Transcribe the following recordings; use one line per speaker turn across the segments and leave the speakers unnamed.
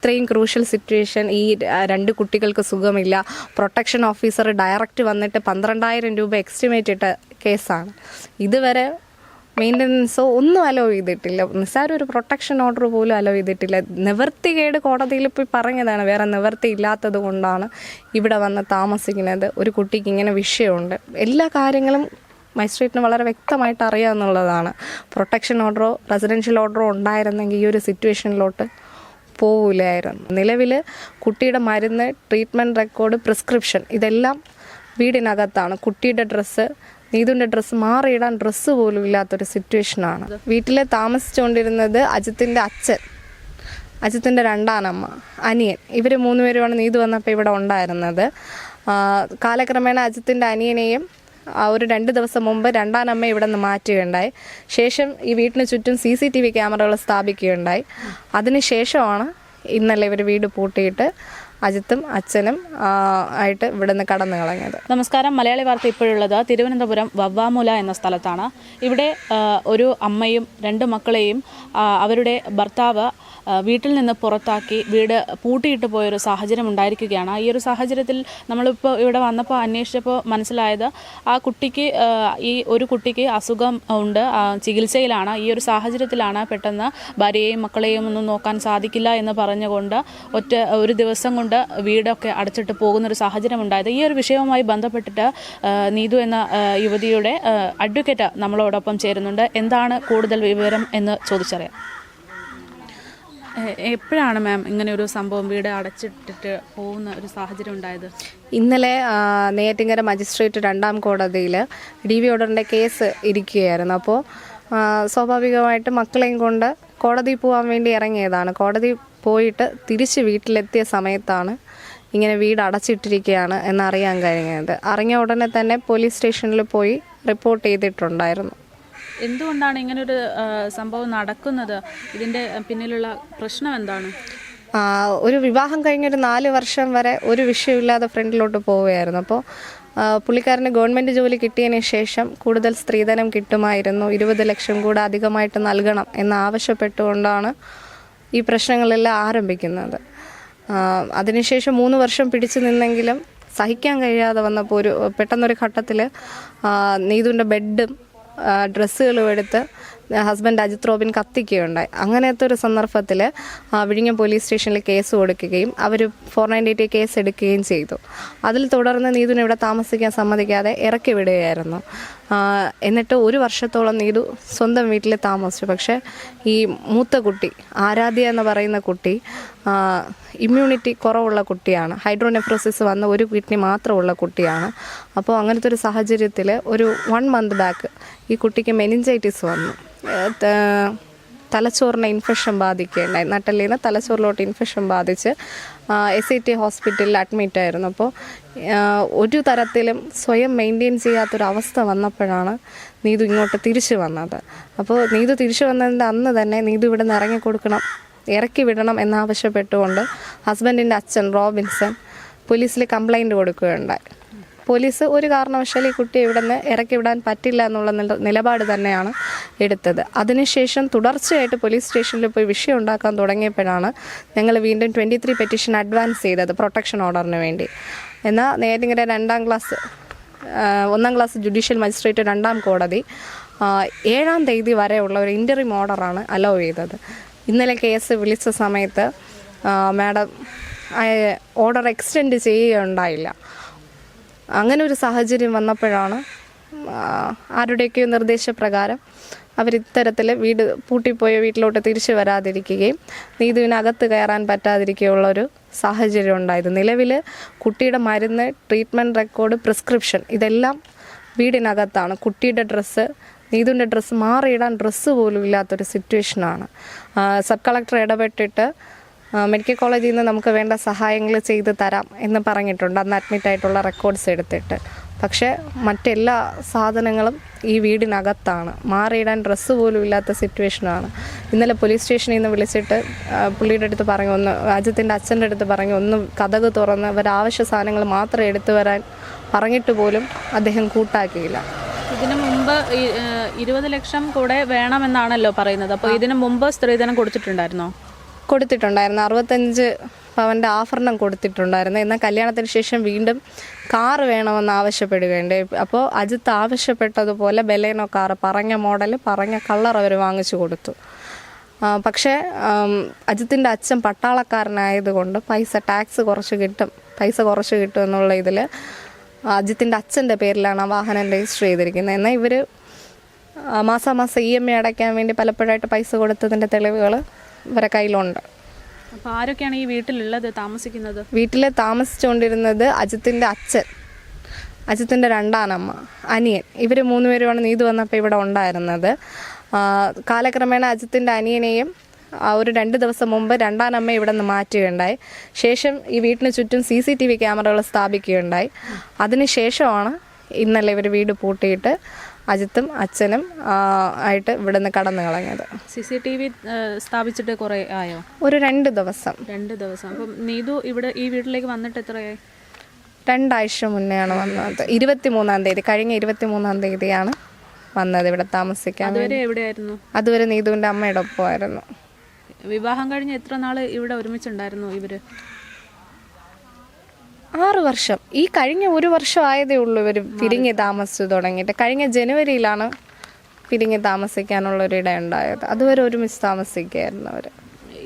ഇത്രയും crucial situation, ഈ 2 കുട്ടികൾക്ക് സുഖമില്ല, പ്രൊട്ടക്ഷൻ ഓഫീസർ ഡയറക്റ്റ് വന്നിട്ട് 12,000 രൂപ എസ്റ്റിമേറ്റ് ഇട്ട കേസാണ്. ഇതുവരെ മെയിൻ്റനൻസോ ഒന്നും അലോ ചെയ്തിട്ടില്ല. നിസ്സാരം ഒരു പ്രൊട്ടക്ഷൻ ഓർഡർ പോലും അലോ ചെയ്തിട്ടില്ല. നിവർത്തികേട് കോടതിയിൽ പോയി പറഞ്ഞതാണ്, വേറെ നിവർത്തി ഇല്ലാത്തത് കൊണ്ടാണ് ഇവിടെ വന്ന് താമസിക്കുന്നത്. ഒരു കുട്ടിക്ക് ഇങ്ങനെ വിഷയമുണ്ട്. എല്ലാ കാര്യങ്ങളും മജിസ്ട്രേറ്റിന് വളരെ വ്യക്തമായിട്ട് അറിയാമെന്നുള്ളതാണ്. പ്രൊട്ടക്ഷൻ ഓർഡറോ റെസിഡൻഷ്യൽ ഓർഡറോ ഉണ്ടായിരുന്നെങ്കിൽ ഈ ഒരു സിറ്റുവേഷനിലോട്ട് പോവില്ലായിരുന്നു. നിലവിൽ കുട്ടിയുടെ മരുന്ന്, ട്രീറ്റ്മെൻറ്റ് റെക്കോർഡ്, പ്രിസ്ക്രിപ്ഷൻ ഇതെല്ലാം വീടിനകത്താണ്. കുട്ടിയുടെ ഡ്രസ്സ്, നീതുവിൻ്റെ ഡ്രസ്സ് മാറിയിടാൻ ഡ്രസ്സ് പോലും ഇല്ലാത്തൊരു സിറ്റുവേഷനാണ്. വീട്ടിൽ താമസിച്ചുകൊണ്ടിരുന്നത് അജിത്തിൻ്റെ അച്ഛൻ, അജിത്തിൻ്റെ രണ്ടാനമ്മ, അനിയൻ, ഇവർ 3 പേരുമാണ് നീതു വന്നപ്പോൾ ഇവിടെ ഉണ്ടായിരുന്നത്. കാലക്രമേണ അജിത്തിൻ്റെ അനിയനെയും ഒരു 2 ദിവസം മുമ്പ് രണ്ടാനമ്മ ഇവിടെ നിന്ന് മാറ്റുകയുണ്ടായി. ശേഷം ഈ വീട്ടിന് ചുറ്റും CCTV ക്യാമറകൾ സ്ഥാപിക്കുകയുണ്ടായി. അതിനുശേഷമാണ് ഇന്നലെ ഇവർ വീട് പൂട്ടിയിട്ട് അജിത്തും അച്ഛനും ആയിട്ട് ഇവിടെ നിന്ന് കടന്നു കളഞ്ഞത്.
നമസ്കാരം. മലയാളി വാർത്ത ഇപ്പോഴുള്ളത് തിരുവനന്തപുരം വവ്വാമൂല എന്ന സ്ഥലത്താണ്. ഇവിടെ ഒരു അമ്മയും 2 മക്കളെയും അവരുടെ ഭർത്താവ് വീട്ടിൽ നിന്ന് പുറത്താക്കി വീട് പൂട്ടിയിട്ട് പോയൊരു സാഹചര്യം ഉണ്ടായിരിക്കുകയാണ്. ഈ ഒരു സാഹചര്യത്തിൽ നമ്മളിപ്പോൾ ഇവിടെ വന്നപ്പോൾ അന്വേഷിച്ചപ്പോൾ മനസ്സിലായത് ഈ ഒരു കുട്ടിക്ക് അസുഖം ഉണ്ട്, ചികിത്സയിലാണ്. ഈ ഒരു സാഹചര്യത്തിലാണ് പെട്ടെന്ന് ഭാര്യയെയും മക്കളെയും ഒന്നും നോക്കാൻ സാധിക്കില്ല എന്ന് പറഞ്ഞുകൊണ്ട് ഒരു ദിവസം കൊണ്ട് വീടൊക്കെ അടച്ചിട്ട് പോകുന്നൊരു സാഹചര്യം ഉണ്ടായത്. ഈ ഒരു വിഷയവുമായി ബന്ധപ്പെട്ടിട്ട് നീതു എന്ന യുവതിയുടെ അഡ്വക്കേറ്റ് നമ്മളോടൊപ്പം ചേരുന്നുണ്ട്. എന്താണ് കൂടുതൽ വിവരം എന്ന് ചോദിച്ചറിയാം. എപ്പോഴാണ് മാം ഇങ്ങനെ ഒരു സംഭവം, വീട് അടച്ചിട്ടിട്ട് പോകുന്ന ഒരു സാഹചര്യം ഉണ്ടായത്?
ഇന്നലെ നെയ്യാറ്റിൻകര മജിസ്ട്രേറ്റ് 2ാം കോടതിയിൽ DV ഓർഡറിൻ്റെ കേസ് ഇരിക്കുകയായിരുന്നു. അപ്പോൾ സ്വാഭാവികമായിട്ട് മക്കളെയും കൊണ്ട് കോടതി പോകാൻ വേണ്ടി ഇറങ്ങിയതാണ്. കോടതി പോയിട്ട് തിരിച്ച് വീട്ടിലെത്തിയ സമയത്താണ് ഇങ്ങനെ വീട് അടച്ചിട്ടിരിക്കുകയാണ് എന്നറിയാൻ കഴിഞ്ഞത്. അറിഞ്ഞ ഉടനെ തന്നെ പോലീസ് സ്റ്റേഷനിൽ പോയി റിപ്പോർട്ട് ചെയ്തിട്ടുണ്ടായിരുന്നു.
എന്തുകൊണ്ടാണ് ഇങ്ങനൊരു സംഭവം നടക്കുന്നത്? ഇതിൻ്റെ പിന്നിലുള്ള പ്രശ്നം എന്താണ്?
ഒരു വിവാഹം കഴിഞ്ഞൊരു 4 വർഷം വരെ ഒരു വിഷയമില്ലാതെ ഫ്രണ്ടിലോട്ട് പോവുകയായിരുന്നു. അപ്പോൾ പുള്ളിക്കാരന് ഗവൺമെൻറ് ജോലി കിട്ടിയതിന് ശേഷം കൂടുതൽ സ്ത്രീധനം കിട്ടുമായിരുന്നു, 20 ലക്ഷം കൂടെ അധികമായിട്ട് നൽകണം എന്നാവശ്യപ്പെട്ടുകൊണ്ടാണ് ഈ പ്രശ്നങ്ങളെല്ലാം ആരംഭിക്കുന്നത്. അതിനുശേഷം 3 വർഷം പിടിച്ചു നിന്നെങ്കിലും സഹിക്കാൻ കഴിയാതെ വന്നപ്പോൾ പെട്ടെന്നൊരു ഘട്ടത്തിൽ നീതുവിൻ്റെ ബെഡും ഡ്രസ്സുകളും എടുത്ത് ഹസ്ബൻഡ് അജിത് റോബിൻ കത്തിക്കുകയുണ്ടായി. അങ്ങനത്തെ ഒരു സന്ദർഭത്തിൽ വിഴിഞ്ഞം പോലീസ് സ്റ്റേഷനിൽ കേസ് കൊടുക്കുകയും അവർ 498 കേസ് എടുക്കുകയും ചെയ്തു. അതിൽ തുടർന്ന് നീതുവിനെ ഇവിടെ താമസിക്കാൻ സമ്മതിക്കാതെ ഇറക്കി വിടുകയായിരുന്നു. എന്നിട്ട് 1 വർഷത്തോളം നീതു സ്വന്തം വീട്ടിൽ താമസിച്ചു. പക്ഷേ ഈ മൂത്ത കുട്ടി ആരാധ്യ എന്ന് പറയുന്ന കുട്ടി ഇമ്മ്യൂണിറ്റി കുറവുള്ള കുട്ടിയാണ്. ഹൈഡ്രോനെഫ്രോസിസ് വന്ന ഒരു കിഡ്നി മാത്രമുള്ള കുട്ടിയാണ്. അപ്പോൾ അങ്ങനത്തെ ഒരു സാഹചര്യത്തിൽ ഒരു 1 മന്ത് ബാക്ക് ഈ കുട്ടിക്ക് മെനിഞ്ചൈറ്റിസ് വന്നു. തലച്ചോറിനെ ഇൻഫെക്ഷൻ ബാധിക്കുകയുണ്ടായി. നട്ടലിൽ നിന്ന് തലച്ചോറിലോട്ട് ഇൻഫെക്ഷൻ ബാധിച്ച് SIT ഹോസ്പിറ്റലിൽ അഡ്മിറ്റായിരുന്നു. അപ്പോൾ ഒരു തരത്തിലും സ്വയം മെയിൻറ്റെയിൻ ചെയ്യാത്തൊരവസ്ഥ വന്നപ്പോഴാണ് നീതു ഇങ്ങോട്ട് തിരിച്ചു വന്നത്. അപ്പോൾ നീതു തിരിച്ചു വന്നതിൻ്റെ അന്ന് തന്നെ നീതു ഇവിടെ നിന്ന് ഇറക്കി വിടണം എന്നാവശ്യപ്പെട്ടുകൊണ്ട് ഹസ്ബൻഡിൻ്റെ അച്ഛൻ റോബിൻസൺ പോലീസിൽ കംപ്ലൈൻറ്റ് കൊടുക്കുകയുണ്ടായി. പോലീസ് ഒരു കാരണവശാലും ഈ കുട്ടിയെ ഇവിടെ നിന്ന് ഇറക്കി വിടാൻ പറ്റില്ല എന്നുള്ള നിലപാട് തന്നെയാണ് എടുത്തത്. അതിനുശേഷം തുടർച്ചയായിട്ട് പോലീസ് സ്റ്റേഷനിൽ പോയി വിഷയം ഉണ്ടാക്കാൻ തുടങ്ങിയപ്പോഴാണ് ഞങ്ങൾ വീണ്ടും 23 പെറ്റീഷൻ അഡ്വാൻസ് ചെയ്തത് പ്രൊട്ടക്ഷൻ ഓർഡറിന് വേണ്ടി. എന്നാൽ നെയ്യാറ്റിൻകര 1ാം ക്ലാസ് ജുഡീഷ്യൽ മജിസ്ട്രേറ്റ് 2ാം കോടതി 7ാം തീയതി വരെയുള്ള ഒരു ഇൻ്ററിം ഓർഡറാണ് അലോ ചെയ്തത്. ഇന്നലെ കേസ് വിളിച്ച സമയത്ത് മാഡം ഓർഡർ എക്സ്റ്റെൻഡ് ചെയ്യുകയുണ്ടായില്ല. അങ്ങനെ ഒരു സാഹചര്യം വന്നപ്പോഴാണ് ആരുടെയൊക്കെയോ നിർദ്ദേശപ്രകാരം അവരിത്തരത്തിൽ വീട് പൂട്ടിപ്പോയ വീട്ടിലോട്ട് തിരിച്ചു വരാതിരിക്കുകയും നീതുവിനകത്ത് കയറാൻ പറ്റാതിരിക്കുകയുള്ളൊരു സാഹചര്യം ഉണ്ടായത്. നിലവിൽ കുട്ടിയുടെ മരുന്ന്, ട്രീറ്റ്മെൻറ്റ് റെക്കോർഡ്, പ്രിസ്ക്രിപ്ഷൻ ഇതെല്ലാം വീടിനകത്താണ്. കുട്ടിയുടെ ഡ്രസ്സ്, നീതുവിൻ്റെ ഡ്രസ്സ് മാറിയിടാൻ ഡ്രസ്സ് പോലും ഇല്ലാത്തൊരു സിറ്റുവേഷനാണ്. സബ് കളക്ടർ ഇടപെട്ടിട്ട് മെഡിക്കൽ കോളേജിൽ നിന്ന് നമുക്ക് വേണ്ട സഹായങ്ങൾ ചെയ്ത് തരാം എന്ന് പറഞ്ഞിട്ടുണ്ട്, അന്ന് അഡ്മിറ്റായിട്ടുള്ള റെക്കോർഡ്സ് എടുത്തിട്ട്. പക്ഷേ മറ്റെല്ലാ സാധനങ്ങളും ഈ വീടിനകത്താണ്. മാറിയിടാൻ ഡ്രസ്സ് പോലും ഇല്ലാത്ത സിറ്റുവേഷനാണ്. ഇന്നലെ പോലീസ് സ്റ്റേഷനിൽ നിന്ന് വിളിച്ചിട്ട് പുള്ളിയുടെ അടുത്ത് പറഞ്ഞു, അജിത്തിൻ്റെ അച്ഛൻ്റെ അടുത്ത് പറഞ്ഞു, കതക് തുറന്ന് അവരാവശ്യ സാധനങ്ങൾ മാത്രം എടുത്തു വരാൻ പറഞ്ഞിട്ട് പോലും അദ്ദേഹം കൂട്ടാക്കിയില്ല.
ഇതിനു മുമ്പ് 20 ലക്ഷം കൂടെ വേണമെന്നാണല്ലോ പറയുന്നത്. അപ്പോൾ ഇതിനു മുമ്പ് സ്ത്രീധനം കൊടുത്തിട്ടുണ്ടായിരുന്നോ?
കൊടുത്തിട്ടുണ്ടായിരുന്നു. 65 പവൻ്റെ ആഭരണം കൊടുത്തിട്ടുണ്ടായിരുന്നു. എന്നാൽ കല്യാണത്തിന് ശേഷം വീണ്ടും കാറ് വേണമെന്ന് ആവശ്യപ്പെടുകയുണ്ട്. അപ്പോൾ അജിത്ത് ആവശ്യപ്പെട്ടതുപോലെ ബലേനോ കാറ് പറഞ്ഞ മോഡൽ പറഞ്ഞ കളർ അവർ വാങ്ങിച്ചു കൊടുത്തു. പക്ഷേ അജിത്തിൻ്റെ അച്ഛൻ പട്ടാളക്കാരനായതുകൊണ്ട് ടാക്സ് കുറച്ച് കിട്ടും എന്നുള്ള ഇതിൽ അജിത്തിൻ്റെ അച്ഛൻ്റെ പേരിലാണ് ആ വാഹനം രജിസ്റ്റർ ചെയ്തിരിക്കുന്നത്. എന്നാൽ ഇവർ മാസാമാസം EMI അടയ്ക്കാൻ വേണ്ടി പലപ്പോഴായിട്ട് പൈസ കൊടുത്തതിൻ്റെ തെളിവുകൾ ഇവരെ കയ്യിലുണ്ട്.
അപ്പോൾ ആരൊക്കെയാണ് ഈ വീട്ടിലുള്ളത്, താമസിക്കുന്നത്?
വീട്ടിൽ താമസിച്ചുകൊണ്ടിരുന്നത് അജിത്തിൻ്റെ അച്ഛൻ, അജിത്തിൻ്റെ രണ്ടാനമ്മ, അനിയൻ. ഇവർ 3 പേരുമാണ് നീതു വന്നപ്പോൾ ഇവിടെ ഉണ്ടായിരുന്നത്. കാലക്രമേണ അജിത്തിൻ്റെ അനിയനെയും ഒരു 2 ദിവസം മുമ്പ് രണ്ടാനമ്മ ഇവിടെ നിന്ന് മാറ്റുകയുണ്ടായി. ശേഷം ഈ വീട്ടിന് ചുറ്റും CCTV ക്യാമറകൾ സ്ഥാപിക്കുകയുണ്ടായി. അതിനുശേഷമാണ് ഇന്നലെ ഇവർ വീട് പൂട്ടിയിട്ട് അജിത്തും അച്ഛനും ആയിട്ട് ഇവിടെ നിന്ന് കടന്നു കളഞ്ഞത്.
CCTV സ്ഥാപിച്ചിട്ട് കുറേ ആയോ?
ഒരു 2 ദിവസം.
2 ദിവസം. അപ്പം നീതു ഇവിടെ ഈ വീട്ടിലേക്ക് വന്നിട്ട് എത്രയായി?
2 ആഴ്ച മുന്നെയാണ് വന്നത്. 23-ാം തീയതി, കഴിഞ്ഞ 23-ാം തീയതിയാണ് വന്നത് ഇവിടെ താമസിക്കാൻ.
അതുവരെ എവിടെയായിരുന്നു?
അതുവരെ നീതുവിൻ്റെ അമ്മയുടെ ഒപ്പമായിരുന്നു.
വിവാഹം കഴിഞ്ഞ് എത്ര നാൾ ഇവിടെ ഒരുമിച്ചുണ്ടായിരുന്നു ഇവര്?
6 വർഷം. ഈ കഴിഞ്ഞ 1 വർഷം ആയതേ ഉള്ളൂ ഇവർ പിരിഞ്ഞ് താമസിച്ചു തുടങ്ങിയിട്ട്. കഴിഞ്ഞ ജനുവരിയിലാണ് പിരിഞ്ഞ് താമസിക്കാനുള്ളൊരിട ഉണ്ടായത്. അതുവരെ ഒരുമിച്ച് താമസിക്കുകയായിരുന്നു അവർ.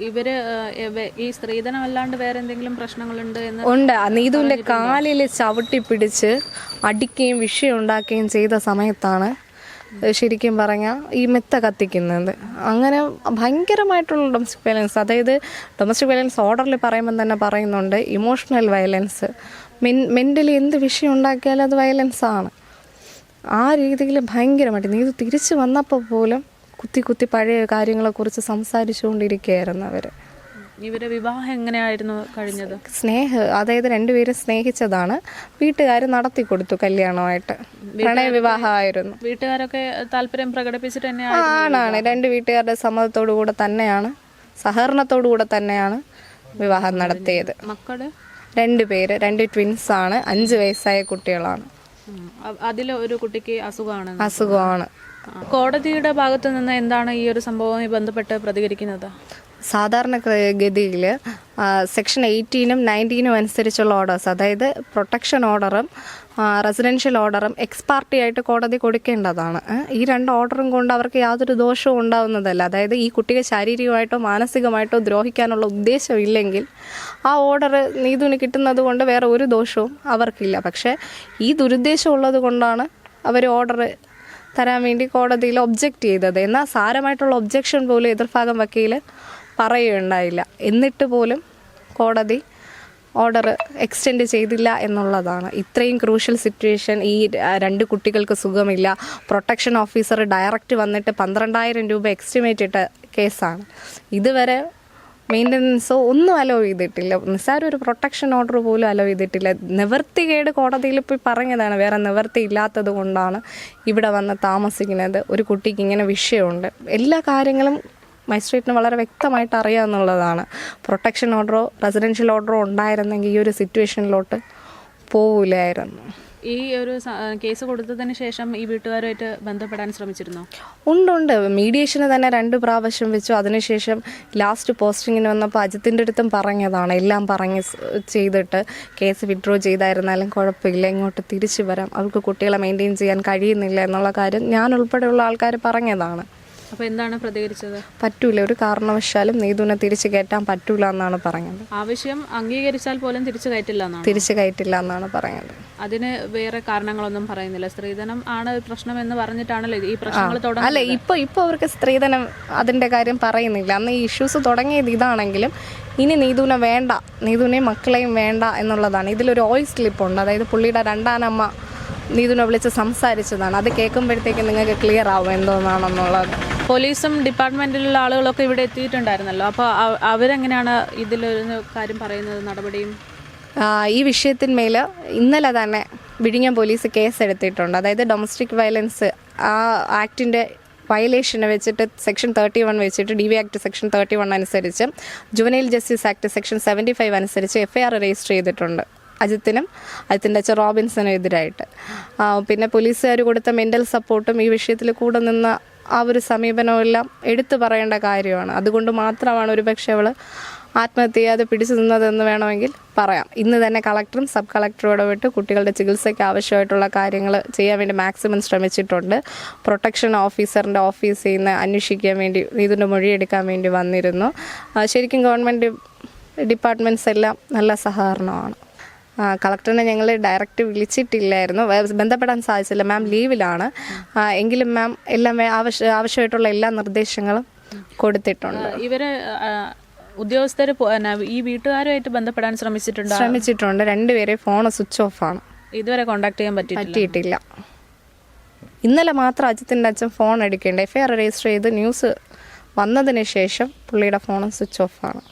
ഇവര് ഈ സ്ത്രീധനം അല്ലാണ്ട് വേറെ എന്തെങ്കിലും പ്രശ്നങ്ങളുണ്ട് എന്ന്?
ഉണ്ട്. നീതുവിൻ്റെ കാലിൽ ചവിട്ടി പിടിച്ച് അടിക്കുകയും വിഷയം ഉണ്ടാക്കുകയും ചെയ്ത സമയത്താണ് ശരിക്കും പറഞ്ഞാൽ ഈ മെത്ത കത്തിക്കുന്നത്. അങ്ങനെ ഭയങ്കരമായിട്ടുള്ള ഡൊമസ്റ്റിക് വയലൻസ്, അതായത് ഡൊമസ്റ്റിക് വയലൻസ് ഓർഡറിൽ പറയുമ്പോൾ തന്നെ പറയുന്നുണ്ട് ഇമോഷണൽ വയലൻസ്. മെൻ്റലി എന്ത് വിഷയം ഉണ്ടാക്കിയാലും അത് വയലൻസാണ്. ആ രീതിയിൽ ഭയങ്കരമായിട്ട് നീതു തിരിച്ചു വന്നപ്പോൾ പോലും കുത്തി പഴയ കാര്യങ്ങളെക്കുറിച്ച് സംസാരിച്ചുകൊണ്ടിരിക്കുകയായിരുന്നു അവർ.
ഇവരെ വിവാഹം എങ്ങനെയായിരുന്നു കഴിഞ്ഞത്?
അതായത് 2 പേരും സ്നേഹിച്ചതാണ്. വീട്ടുകാർ നടത്തി കൊടുത്തു കല്യാണമായിട്ട്. പ്രണയ വിവാഹമായിരുന്നു.
വീട്ടുകാരൊക്കെ താല്പര്യം പ്രകടിപ്പിച്ചിട്ട്
ആണ് 2 വീട്ടുകാരുടെ സമ്മതത്തോടു കൂടെ തന്നെയാണ്, സഹകരണത്തോടു കൂടെ തന്നെയാണ് വിവാഹം നടത്തിയത്.
മക്കള്
2 പേര്, 2 ട്വിൻസാണ്. 5 വയസ്സായ കുട്ടികളാണ്.
അതിൽ ഒരു കുട്ടിക്ക്
അസുഖമാണ്.
കോടതിയുടെ ഭാഗത്തു നിന്ന് എന്താണ് ഈ ഒരു സംഭവവുമായി ബന്ധപ്പെട്ട് പ്രതികരിക്കുന്നത്?
സാധാരണ ഗതിയിൽ സെക്ഷൻ 18-ഉം 19-ഉം അനുസരിച്ചുള്ള ഓർഡേഴ്സ്, അതായത് പ്രൊട്ടക്ഷൻ ഓർഡറും റെസിഡൻഷ്യൽ ഓർഡറും എക്സ്പാർട്ടി ആയിട്ട് കോടതി കൊടുക്കേണ്ടതാണ്. ഈ 2 ഓർഡറും കൊണ്ട് അവർക്ക് യാതൊരു ദോഷവും ഉണ്ടാവുന്നതല്ല. അതായത് ഈ കുട്ടിയെ ശാരീരികമായിട്ടോ മാനസികമായിട്ടോ ദ്രോഹിക്കാനുള്ള ഉദ്ദേശമില്ലെങ്കിൽ ആ ഓർഡർ നീതുവിന് കിട്ടുന്നത് കൊണ്ട് വേറെ ഒരു ദോഷവും അവർക്കില്ല. പക്ഷേ ഈ ദുരുദ്ദേശം ഉള്ളത് കൊണ്ടാണ് അവർ ഓർഡർ തരാൻ വേണ്ടി കോടതിയിൽ ഒബ്ജക്റ്റ് ചെയ്തത്. എന്നാൽ സാരമായിട്ടുള്ള ഒബ്ജക്ഷൻ പോലും എതിർഭാഗം വക്കീൽ പറയുകയുണ്ടായില്ല. എന്നിട്ട് പോലും കോടതി ഓർഡർ എക്സ്റ്റെൻഡ് ചെയ്തില്ല എന്നുള്ളതാണ്. ഇത്രയും ക്രൂഷ്യൽ സിറ്റുവേഷൻ, ഈ 2 കുട്ടികൾക്ക് സുഖമില്ല, പ്രൊട്ടക്ഷൻ ഓഫീസർ ഡയറക്റ്റ് വന്നിട്ട് 12,000 രൂപ എസ്റ്റിമേറ്റ് ഇട്ട കേസാണ്. ഇതുവരെ മെയിൻ്റനൻസോ ഒന്നും അലോ ചെയ്തിട്ടില്ല. നിസ്സാരം ഒരു പ്രൊട്ടക്ഷൻ ഓർഡർ പോലും അലോ ചെയ്തിട്ടില്ല. നിവർത്തികേട് കോടതിയിൽ പോയി പറഞ്ഞതാണ്, വേറെ നിവർത്തി ഇല്ലാത്തത് കൊണ്ടാണ് ഇവിടെ വന്ന് താമസിക്കുന്നത്. ഒരു കുട്ടിക്ക് ഇങ്ങനെ വിഷയമുണ്ട്. എല്ലാ കാര്യങ്ങളും മജിസ്ട്രേറ്റിന് വളരെ വ്യക്തമായിട്ട് അറിയാമെന്നുള്ളതാണ്. പ്രൊട്ടക്ഷൻ ഓർഡറോ റെസിഡൻഷ്യൽ ഓർഡറോ ഉണ്ടായിരുന്നെങ്കിൽ ഈ ഒരു സിറ്റുവേഷനിലോട്ട് പോവില്ലായിരുന്നു.
ഈ ഒരു കേസ് കൊടുത്തതിന് ശേഷം ഈ വീട്ടുകാരുമായിട്ട് ബന്ധപ്പെടാൻ ശ്രമിച്ചിരുന്നോ?
ഉണ്ട്. മീഡിയേഷന് തന്നെ 2 പ്രാവശ്യം വെച്ചു. അതിനുശേഷം ലാസ്റ്റ് പോസ്റ്റിങ്ങിന് വന്നപ്പോൾ അജിത്തിൻ്റെ അടുത്തും പറഞ്ഞതാണ്, എല്ലാം ചെയ്തിട്ട് കേസ് വിഡ്രോ ചെയ്തായിരുന്നാലും കുഴപ്പമില്ല, ഇങ്ങോട്ട് തിരിച്ചു വരാം, അവർക്ക് കുട്ടികളെ മെയിൻറ്റെയിൻ ചെയ്യാൻ കഴിയുന്നില്ല എന്നുള്ള കാര്യം ഞാൻ ഉൾപ്പെടെയുള്ള ആൾക്കാർ പറഞ്ഞതാണ്.
അപ്പോൾ എന്താണ് പ്രതികരിച്ചത്?
പറ്റൂല, ഒരു കാരണവശാലും നീതുവിനെ തിരിച്ചു കയറ്റാൻ പറ്റൂല എന്നാണ് പറഞ്ഞത്.
ആവശ്യം അംഗീകരിച്ചാൽ പോലും തിരിച്ചു
കയറ്റില്ല എന്നാണ് പറഞ്ഞത്.
അതിന് വേറെ കാരണങ്ങളൊന്നും പറയുന്നില്ല. സ്ത്രീധനം ആണ് പ്രശ്നമെന്ന് പറഞ്ഞിട്ടാണല്ലോ ഈ പ്രശ്നങ്ങൾ തുടങ്ങുന്നത്.
അല്ല, ഇപ്പൊ അവർക്ക് സ്ത്രീധനം അതിന്റെ കാര്യം പറയുന്നില്ല. അന്ന് ഈ ഇഷ്യൂസ് തുടങ്ങിയത് ഇതാണെങ്കിലും ഇനി നീതുവിനെ വേണ്ട, നീതുവിനെയും മക്കളെയും വേണ്ട എന്നുള്ളതാണ്. ഇതിലൊരു വോയിസ് ക്ലിപ്പുണ്ട്. അതായത് പുള്ളിയുടെ രണ്ടാനമ്മ നീതുവിനെ വിളിച്ച് സംസാരിച്ചതാണ്. അത് കേൾക്കുമ്പോഴത്തേക്കും നിങ്ങൾക്ക് ക്ലിയർ ആവും എന്തോന്നാണെന്നുള്ളത്.
പോലീസും ഡിപ്പാർട്ട്മെന്റിലുള്ള ആളുകളൊക്കെ ഇവിടെ എത്തിയിട്ടുണ്ടായിരുന്നല്ലോ. അപ്പോൾ അവരെങ്ങനെയാണ് ഇതിലൊരു കാര്യം പറയുന്നത്, നടപടിയും?
ഈ വിഷയത്തിന്മേൽ ഇന്നലെ തന്നെ വിഴിഞ്ഞം പോലീസ് കേസ് എടുത്തിട്ടുണ്ട്. അതായത് ഡൊമസ്റ്റിക് വയലൻസ് ആ ആക്ടിൻ്റെ വയലേഷനെ വെച്ചിട്ട് സെക്ഷൻ 31 വെച്ചിട്ട് DV ആക്ട് സെക്ഷൻ 31 അനുസരിച്ച് ജുവനൈൽ ജസ്റ്റിസ് ആക്ട് സെക്ഷൻ 75 അനുസരിച്ച് FIR രജിസ്റ്റർ ചെയ്തിട്ടുണ്ട് അജിത്തിനും അജിത്തിൻ്റെ അച്ഛൻ റോബിൻസനും എതിരായിട്ട്. പിന്നെ പോലീസുകാർ കൊടുത്ത മെൻ്റൽ സപ്പോർട്ടും ഈ വിഷയത്തിൽ കൂടെ നിന്ന ആ ഒരു സമീപനമെല്ലാം എടുത്തു പറയേണ്ട കാര്യമാണ്. അതുകൊണ്ട് മാത്രമാണ് ഒരു പക്ഷേ അവൾ ആത്മഹത്യ ചെയ്യാതെ പിടിച്ചു നിന്നതെന്ന് വേണമെങ്കിൽ പറയാം. ഇന്ന് തന്നെ കളക്ടറും സബ് കളക്ടറും വിട്ട് കുട്ടികളുടെ ചികിത്സയ്ക്ക് ആവശ്യമായിട്ടുള്ള കാര്യങ്ങൾ ചെയ്യാൻ വേണ്ടി മാക്സിമം ശ്രമിച്ചിട്ടുണ്ട്. പ്രൊട്ടക്ഷൻ ഓഫീസറിൻ്റെ ഓഫീസിൽ നിന്ന് അന്വേഷിക്കാൻ വേണ്ടി ഇതിൻ്റെ മൊഴിയെടുക്കാൻ വേണ്ടി വന്നിരുന്നു. ശരിക്കും ഗവൺമെൻറ് ഡിപ്പാർട്ട്മെൻറ്റ്സ് എല്ലാം നല്ല സഹകരണമാണ്. കളക്ടറിനെ ഞങ്ങൾ ഡയറക്റ്റ് വിളിച്ചിട്ടില്ലായിരുന്നു, ബന്ധപ്പെടാൻ സാധിച്ചില്ല. മാം ലീവിലാണ്. എങ്കിലും മാം എല്ലാം ആവശ്യമായിട്ടുള്ള എല്ലാ നിർദ്ദേശങ്ങളും കൊടുത്തിട്ടുണ്ട്.
ഇവരെ ഉദ്യോഗസ്ഥർ ഈ വീട്ടുകാരുമായിട്ട് ബന്ധപ്പെടാൻ ശ്രമിച്ചിട്ടുണ്ട്.
രണ്ടുപേരെ ഫോൺ സ്വിച്ച് ഓഫാണ്.
ഇതുവരെ കോൺടാക്ട് ചെയ്യാൻ
പറ്റിയിട്ടില്ല. ഇന്നലെ മാത്രം അജിത്തിൻ്റെ അച്ഛൻ ഫോൺ എടുക്കേണ്ട, FIR രജിസ്റ്റർ ചെയ്ത് ന്യൂസ് വന്നതിന് ശേഷം പുള്ളിയുടെ ഫോൺ സ്വിച്ച് ഓഫാണ്.